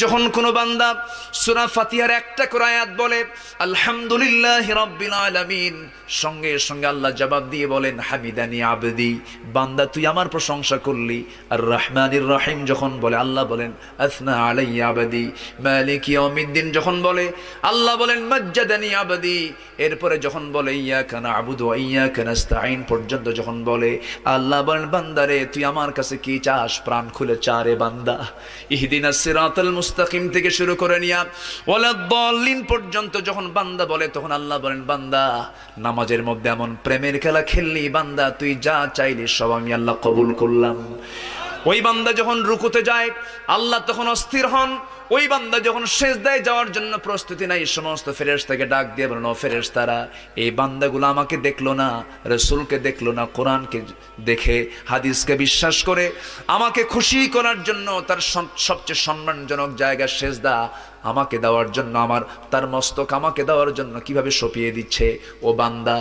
যখন কোনো বান্দা সূরা ফাতিহার একটা করে আয়াত বলে আলহামদুলিল্লাহি রাব্বিল আলামিন, সঙ্গে সঙ্গে আল্লাহ জবাব দিয়ে বলেন হামিদানি আবদি, বান্দা তুই আমার প্রশংসা করলি। আর রহমানির রহিম যখন বলে আল্লাহ বলেন আসনা আলাইয়া আবদি। মালিক ইয়াউমিদ্দিন যখন বলে আল্লাহ বলেন মাজ্জাদানি আবদি। এরপরে যখন বলে ইয়াকা না'বুদু ওয়া ইয়াকা নাস্তাঈন পর্যন্ত যখন বলে আল্লাহ বলেন বান্দারে তুই আমার কাছে কি চাস, প্রাণ খুলে চা রে বান্দা। ইহদিনাস সিরাতাল মুস্তাকিম থেকে শুরু করে নিয়া ওয়ালাদ-দাল্লিন পর্যন্ত যখন বান্দা বলে তখন আল্লাহ বলেন বান্দা নামাজের মধ্যে এমন প্রেমের খেলা খেললি বান্দা, তুই যা চাইলি সব আমি আল্লাহ কবুল করলাম। ওই বান্দা যখন রুকুতে যায় আল্লাহ তখন অস্থির হন। ওই বান্দা যখন সিজদায় যাওয়ার জন্য প্রস্তুতি নাই, সমস্ত ফেরেশতাকে ডাক দিয়ে বলেন ও ফেরেশতারা, এই বান্দাগুলো আমাকে দেখলো না, রাসূলকে দেখলো না, কোরআনকে দেখে হাদিসকে বিশ্বাস করে আমাকে খুশি করার জন্য তার সবচেয়ে সম্মানজনক জায়গা সিজদা আমাকে দেওয়ার জন্য, তার মস্তক আমাকে দেওয়ার জন্য কিভাবে সঁপিয়ে দিচ্ছে। ও বান্দা